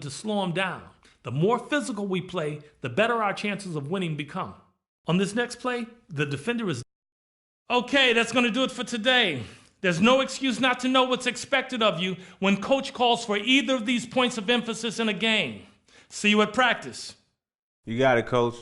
to slow them down. The more physical we play, the better our chances of winning become. On this next play, the defender is... Okay, that's going to do it for today. There's no excuse not to know what's expected of you when coach calls for either of these points of emphasis in a game. See you at practice. You got it, Coach.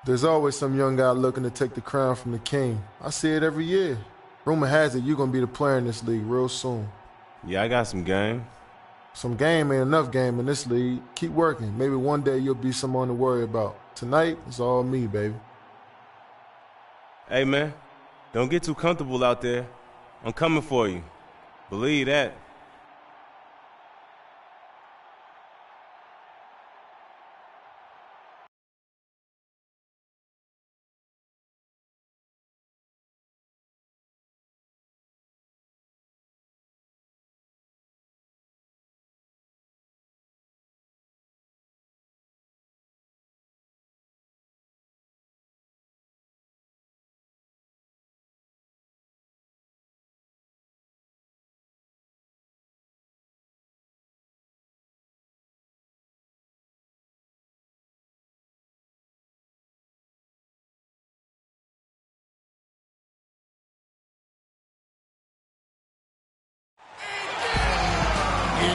There's always some young guy looking to take the crown from the king. I see it every year. Rumor has it you're going to be the player in this league real soon. Yeah, I got some game. Some game ain't enough game in this league. Keep working. Maybe one day you'll be someone to worry about. Tonight, it's all me, baby. Hey, man, don't get too comfortable out there. I'm coming for you. Believe that.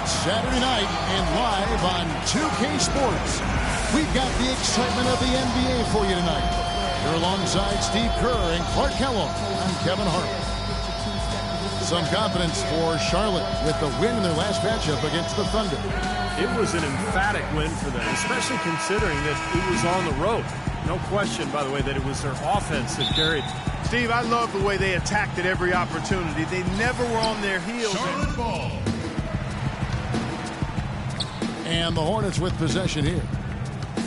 It's Saturday night and live on 2K Sports. We've got the excitement of the NBA for you tonight. You're alongside Steve Kerr and Clark Kellogg. I'm Kevin Hart. Some confidence for Charlotte with the win in their last matchup against the Thunder. It was an emphatic win for them, especially considering that it was on the road. No question, by the way, that it was their offense that carried. Steve, I love the way they attacked at every opportunity. They never were on their heels. Charlotte ball. And the Hornets with possession here.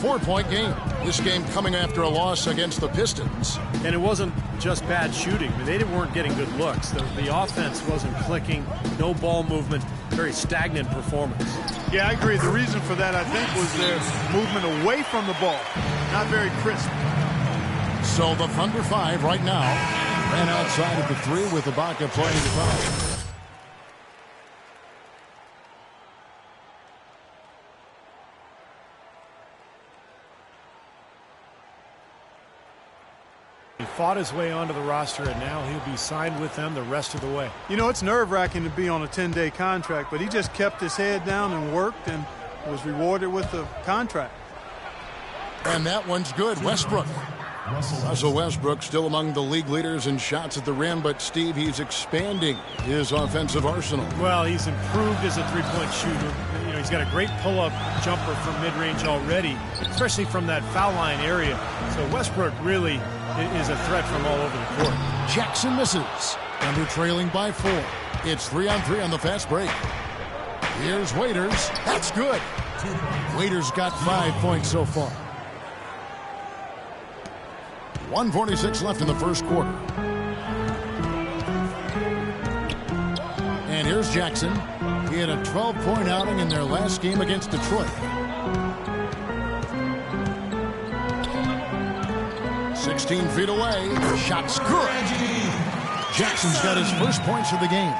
4-point game. This game coming after a loss against the Pistons. And it wasn't just bad shooting. I mean, they weren't getting good looks. The offense wasn't clicking. No ball movement. Very stagnant performance. Yeah, I agree. The reason for that, I think, was their movement away from the ball. Not very crisp. So the Thunder 5 right now. Ran outside of the 3 with Ibaka playing the foul. He fought his way onto the roster, and now he'll be signed with them the rest of the way. You know, it's nerve-wracking to be on a 10-day contract, but he just kept his head down and worked and was rewarded with the contract. And that one's good. Westbrook. Russell Westbrook still among the league leaders in shots at the rim, but Steve, he's expanding his offensive arsenal. Well, he's improved as a three-point shooter. You know, he's got a great pull-up jumper from mid-range already, especially from that foul line area. So Westbrook really is a threat from all over the court. Jackson misses. Thunder trailing by 4. It's 3-on-3 on the fast break. Here's Waiters. That's good. Waiters got 5 points so far. 1:46 left in the first quarter. And here's Jackson. He had a 12-point outing in their last game against Detroit. 16 feet away. Shot's good. Jackson's got his first points of the game.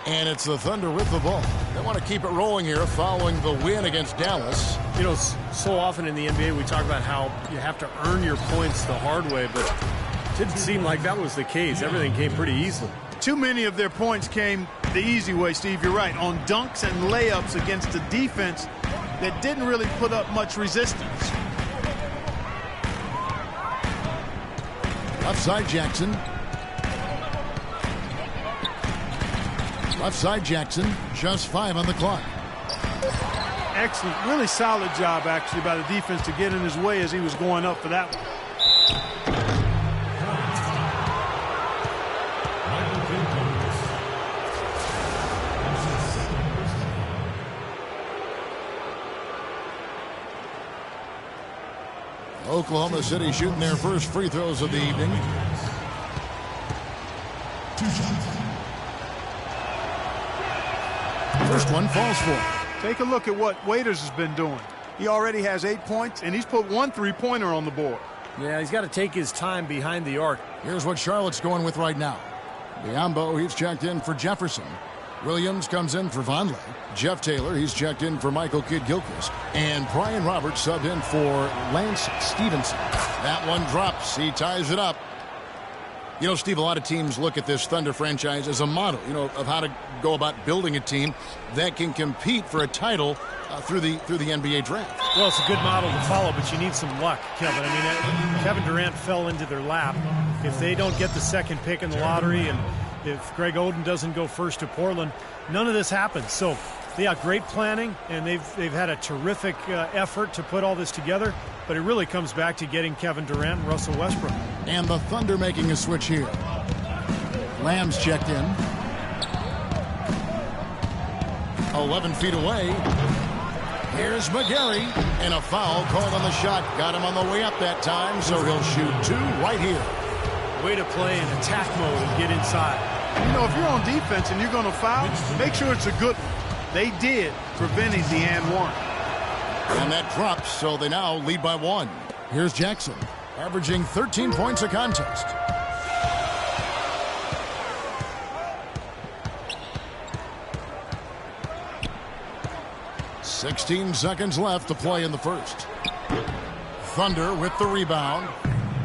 And it's the Thunder with the ball. They want to keep it rolling here following the win against Dallas. You know, so often in the NBA we talk about how you have to earn your points the hard way, but it didn't seem like that was the case. Everything came pretty easily. Too many of their points came the easy way, Steve. You're right. On dunks and layups against a defense that didn't really put up much resistance. Left side Jackson. Left side Jackson. Just 5 on the clock. Excellent. Really solid job, actually, by the defense to get in his way as he was going up for that one. Oklahoma City shooting their first free throws of the evening. First one falls for him. Take a look at what Waiters has been doing. He already has 8 points, and he's put 1 3-pointer on the board. Yeah, he's got to take his time behind the arc. Here's what Charlotte's going with right now. Biombo, he's checked in for Jefferson. Williams comes in for Vonleh. Jeff Taylor, he's checked in for Michael Kidd-Gilchrist. And Brian Roberts subbed in for Lance Stevenson. That one drops. He ties it up. You know, Steve, a lot of teams look at this Thunder franchise as a model, you know, of how to go about building a team that can compete for a title through the NBA draft. Well, it's a good model to follow, but you need some luck, Kevin. I mean, Kevin Durant fell into their lap. If they don't get the second pick in the lottery, and if Greg Oden doesn't go first to Portland, none of this happens. So, yeah, great planning, and they've had a terrific effort to put all this together, but it really comes back to getting Kevin Durant and Russell Westbrook. And the Thunder making a switch here. Lamb's checked in. 11 feet away. Here's McGarry, and a foul called on the shot. Got him on the way up that time, so he'll shoot 2 right here. Way to play in attack mode and get inside. You know, if you're on defense and you're going to foul, make sure it's a good one. They did, preventing the and one. And that drops, so they now lead by 1. Here's Jackson, averaging 13 points a contest. "16 seconds left to play in the first. Thunder with the rebound.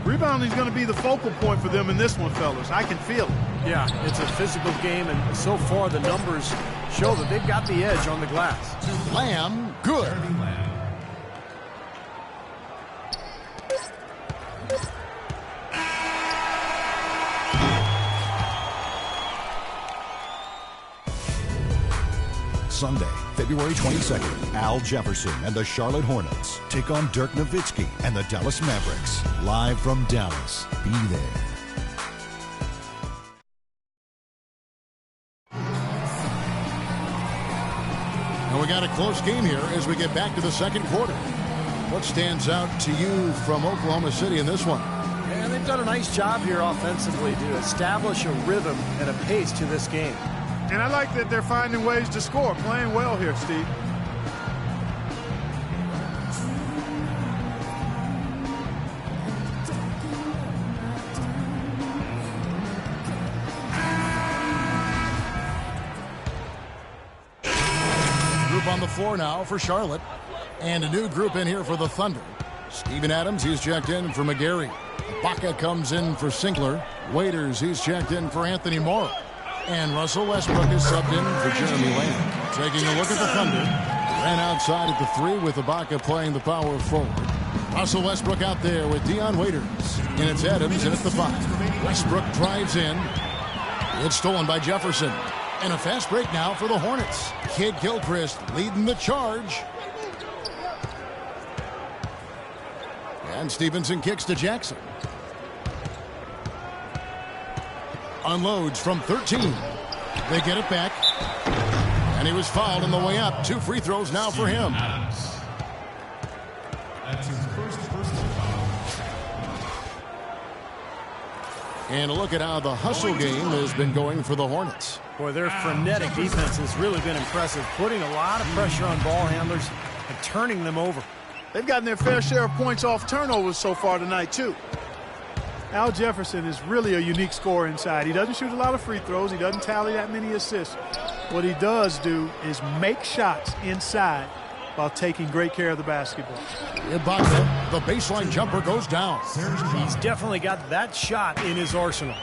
Rebounding is going to be the focal point for them in this one, fellas. I can feel it. Yeah, it's a physical game, and so far the numbers show that they've got the edge on the glass. Lamb, good. Sunday, February 22nd, Al Jefferson and the Charlotte Hornets take on Dirk Nowitzki and the Dallas Mavericks. Live from Dallas. Be there. And we got a close game here as we get back to the second quarter. What stands out to you from Oklahoma City in this one? And they've done a nice job here offensively to establish a rhythm and a pace to this game. And I like that they're finding ways to score, playing well here, Steve. Group on the floor now for Charlotte. And a new group in here for the Thunder. Steven Adams, he's checked in for McGarry. Ibaka comes in for Sinkler. Waiters, he's checked in for Anthony Morrow. And Russell Westbrook is subbed in for Jeremy Lamb. Taking a look at the Thunder. Ran outside at the 3 with Ibaka playing the power forward. Russell Westbrook out there with Dion Waiters. And it's Adams in at the 5. Westbrook drives in. It's stolen by Jefferson. And a fast break now for the Hornets. Kid Gilchrist leading the charge. And Stevenson kicks to Jackson. Unloads from 13. They get it back. And he was fouled on the way up. 2 free throws now for him. That's his first foul. And a look at how the hustle game has been going for the Hornets. Boy, their frenetic defense has really been impressive, putting a lot of pressure on ball handlers and turning them over. They've gotten their fair share of points off turnovers so far tonight, too. Al Jefferson is really a unique scorer inside. He doesn't shoot a lot of free throws. He doesn't tally that many assists. What he does do is make shots inside while taking great care of the basketball. Ibaka, the baseline jumper goes down. He's definitely got that shot in his arsenal.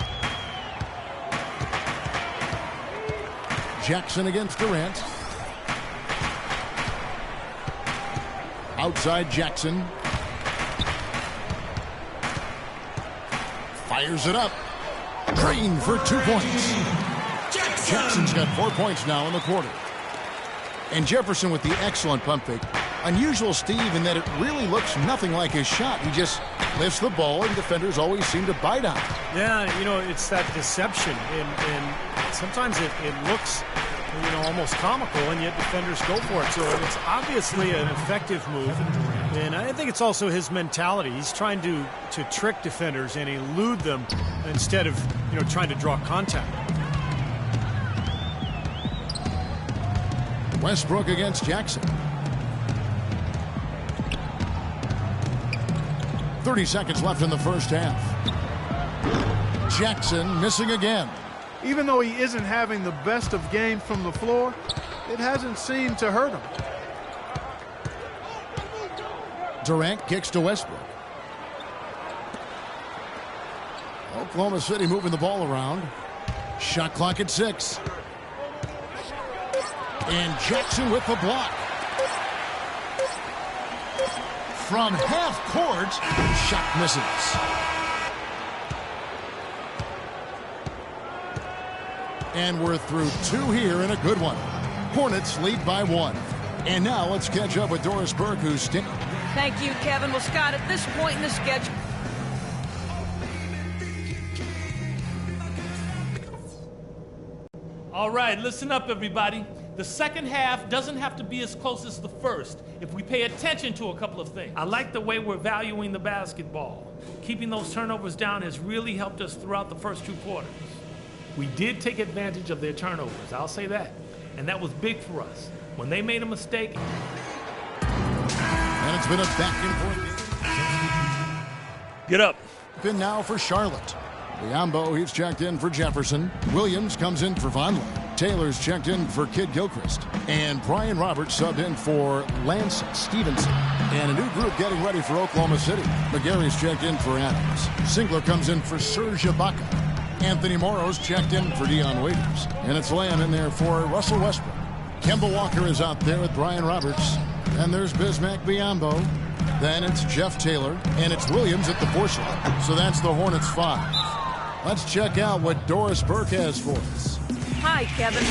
Jackson against Durant. Outside Jackson. Fires it up. Green for 2 points. Jackson's got 4 points now in the quarter. And Jefferson with the excellent pump fake. Unusual, Steve, in that it really looks nothing like his shot. He just lifts the ball, and defenders always seem to bite on it. Yeah, you know, it's that deception. And sometimes it looks, you know, almost comical, and yet defenders go for it. So it's obviously an effective move. And I think it's also his mentality. He's trying to trick defenders and elude them instead of, you know, trying to draw contact. Westbrook against Jackson. 30 seconds left in the first half. Jackson missing again. Even though he isn't having the best of games from the floor, it hasn't seemed to hurt him. Durant kicks to Westbrook. Oklahoma City moving the ball around. Shot clock at 6. And Jackson with the block. From half court, shot misses. And we're through 2 here in a good one. Hornets lead by 1. And now let's catch up with Doris Burke, who's Thank you, Kevin. Well, Scott, at this point in the schedule. All right, listen up, everybody. The second half doesn't have to be as close as the first if we pay attention to a couple of things. I like the way we're valuing the basketball. Keeping those turnovers down has really helped us throughout the first 2 quarters. We did take advantage of their turnovers, I'll say that. And that was big for us. When they made a mistake. And it's been a back and forth. Get up. Been now for Charlotte. Biombo, he's checked in for Jefferson. Williams comes in for Vonleh. Taylor's checked in for Kid Gilchrist. And Brian Roberts subbed in for Lance Stevenson. And a new group getting ready for Oklahoma City. McGarry's checked in for Adams. Sinkler comes in for Serge Ibaka. Anthony Morrow's checked in for Dion Waiters. And it's Lamb in there for Russell Westbrook. Kemba Walker is out there with Brian Roberts. And there's Bismack Biyombo. Then it's Jeff Taylor. And it's Williams at the 4 slot. So that's the Hornets 5. Let's check out what Doris Burke has for us. Hi, Kevin.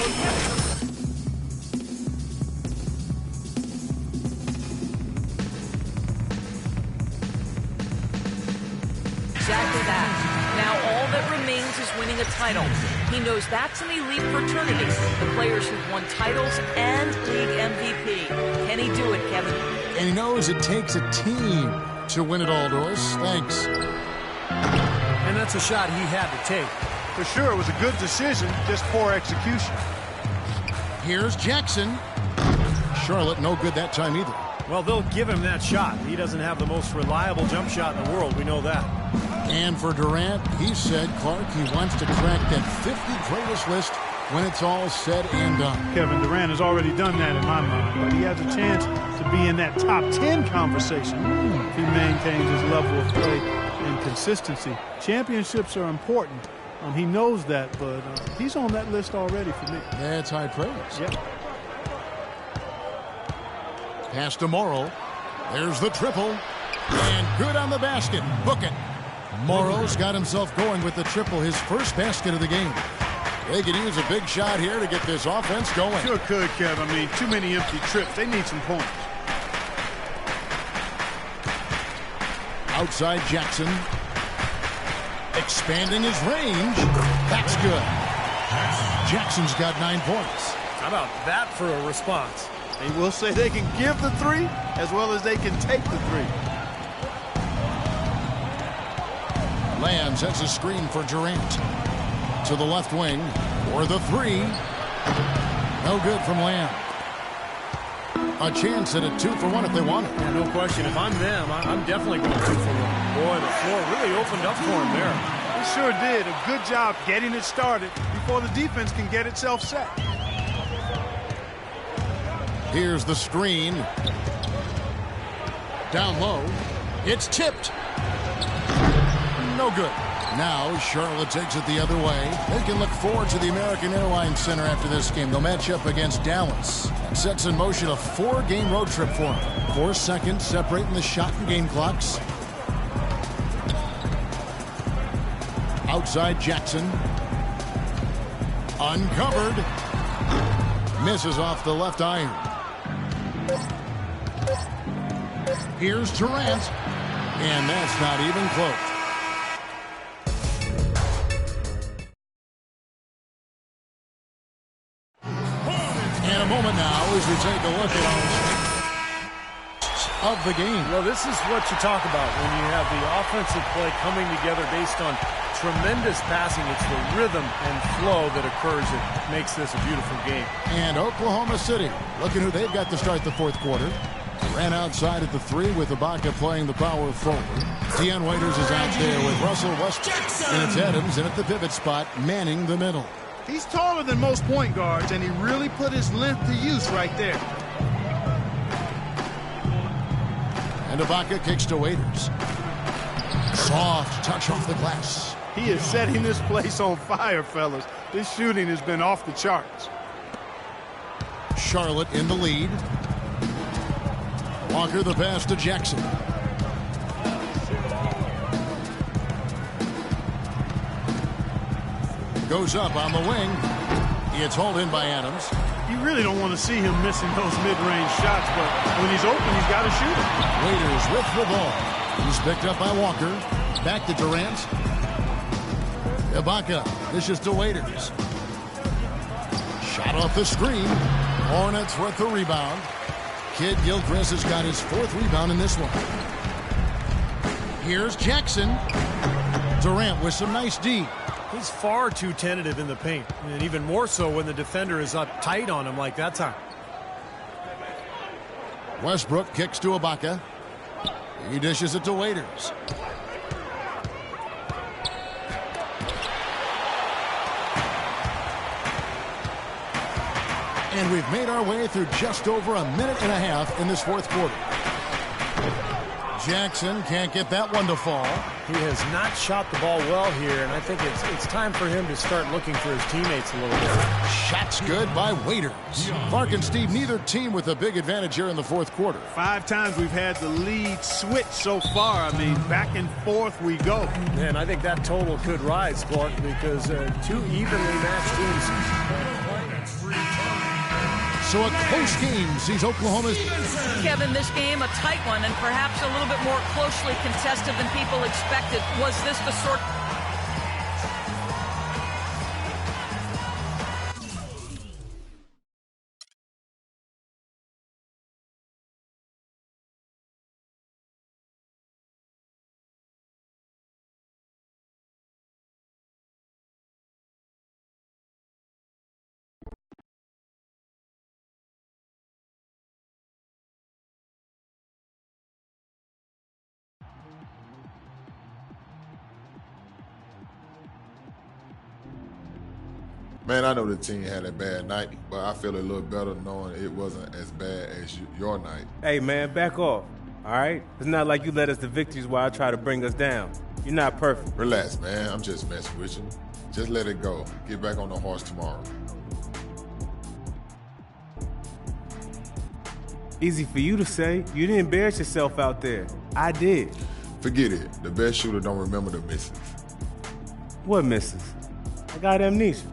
Exactly that. Now all that remains is winning a title. He knows that's an elite fraternity, the players who've won titles and league MVP. Can he do it, Kevin? And he knows it takes a team to win it all, Doris. Thanks. And that's a shot he had to take. For sure, it was a good decision, just poor execution. Here's Jackson. Charlotte no good that time either. Well, they'll give him that shot. He doesn't have the most reliable jump shot in the world. We know that. And for Durant, he said, Clark, he wants to crack that 50 greatest list when it's all said and done. Kevin Durant has already done that in my mind, but he has a chance to be in that top 10 conversation if he maintains his level of play and consistency. Championships are important. He knows that, but he's on that list already for me. That's high praise. Yeah. Pass to Morrow. There's the triple. And good on the basket. Book it. Morrow's got himself going with the triple, his first basket of the game. They could use a big shot here to get this offense going. Sure could, Kev. I mean, too many empty trips. They need some points. Outside Jackson. Expanding his range. That's good. Jackson's got 9 points. How about that for a response? They will say they can give the three as well as they can take the three. Lamb sets a screen for Durant. To the left wing for the three. No good from Lamb. A chance at a 2-for-1 if they want it. Yeah, no question. If I'm them, I'm definitely going 2-for-1. Boy, the floor really opened up for him there. He sure did. A good job getting it started before the defense can get itself set. Here's the screen. Down low. It's tipped. No good. Now Charlotte takes it the other way. They can look forward to the American Airlines Center after this game. They'll match up against Dallas. That sets in motion a 4-game road trip for them. 4 seconds separating the shot and game clocks. Outside Jackson. Uncovered. Misses off the left iron. Here's Durant. And that's not even close. In a moment now as we take a look at of the game. Well, this is what you talk about when you have the offensive play coming together based on tremendous passing. It's the rhythm and flow that occurs that makes this a beautiful game. And Oklahoma City, looking who they've got to start the fourth quarter. Ran outside at the 3 with Ibaka playing the power forward. Dion Waiters is out there with Russell Westbrook. And it's Adams in at the pivot spot, manning the middle. He's taller than most point guards, and he really put his length to use right there. And Ibaka kicks to Waiters. Soft touch off the glass. He is setting this place on fire, fellas. This shooting has been off the charts. Charlotte in the lead. Walker the pass to Jackson. Goes up on the wing. It's hauled in by Adams. You really don't want to see him missing those mid-range shots, but when he's open, he's got to shoot it. Waiters with the ball. He's picked up by Walker. Back to Durant. Ibaka dishes to Waiters. Shot off the screen. Hornets with the rebound. Kid Gilchrist has got his 4th rebound in this one. Here's Jackson. Durant with some nice D. He's far too tentative in the paint, and even more so when the defender is up tight on him like that time. Westbrook kicks to Ibaka. He dishes it to Waiters. And we've made our way through just over a minute and a half in this fourth quarter. Jackson can't get that one to fall. He has not shot the ball well here, and I think it's time for him to start looking for his teammates a little bit. Shots good by Waiters. Clark and Steve, neither team with a big advantage here in the fourth quarter. 5 times we've had the lead switch so far. I mean, back and forth we go. And I think that total could rise, Clark, because 2 evenly matched teams. So a close game sees Oklahoma's... Kevin, this game a tight one and perhaps a little bit more closely contested than people expected. Was this the sort... Man, I know the team had a bad night, but I feel a little better knowing it wasn't as bad as your night. Hey, man, back off, all right? It's not like you led us to victories while I try to bring us down. You're not perfect. Relax, man. I'm just messing with you. Just let it go. Get back on the horse tomorrow. Easy for you to say. You didn't embarrass yourself out there. I did. Forget it. The best shooter don't remember the misses. What misses? I got amnesia.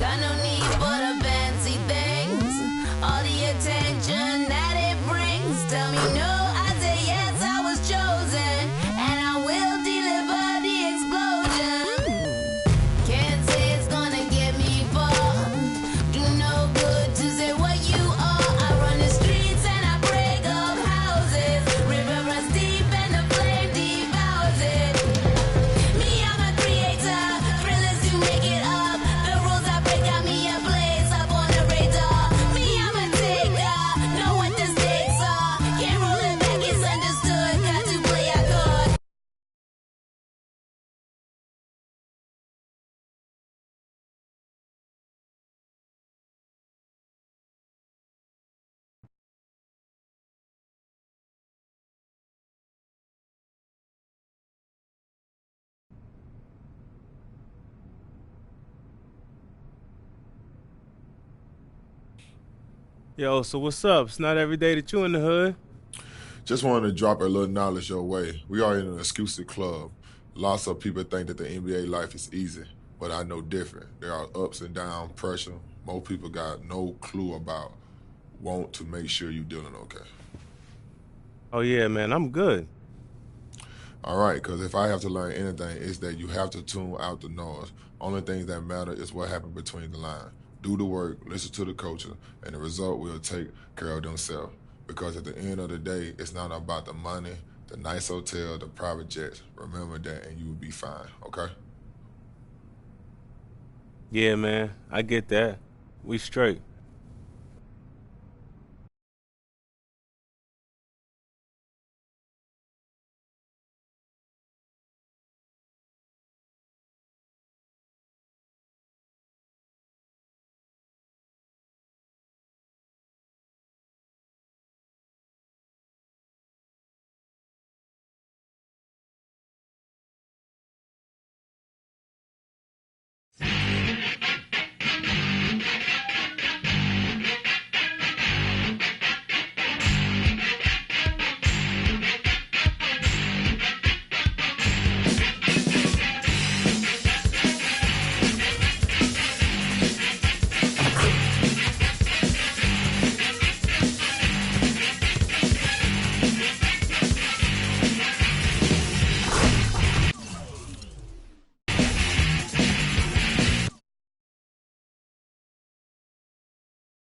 Got no need for the fancy things, all the attention that it brings. Tell me no, I say yes, I was chosen, and I will deliver the explosion. Can't say it's gonna get me far. Do no good to say what you are. I run the streets and I break up houses. River runs deep and the flame devours it. Me, I'm a creator, thrillers to make it up. The rules I break got me a place up on the radar. Me, I'm a taker, know what the stakes are. Can't roll it back, it's understood. Got to play a card. Yo, so what's up? It's not every day that you in the hood. Just wanted to drop a little knowledge your way. We are in an exclusive club. Lots of people think that the NBA life is easy, but I know different. There are ups and downs, pressure. Most people got no clue about. Want to make sure you're doing okay. Oh, yeah, man, I'm good. All right, because if I have to learn anything, it's that you have to tune out the noise. Only things that matter is what happened between the lines. Do the work, listen to the coaches, and the result will take care of themselves. Because at the end of the day, it's not about the money, the nice hotel, the private jets. Remember that, and you will be fine, okay? Yeah, man, I get that. We straight.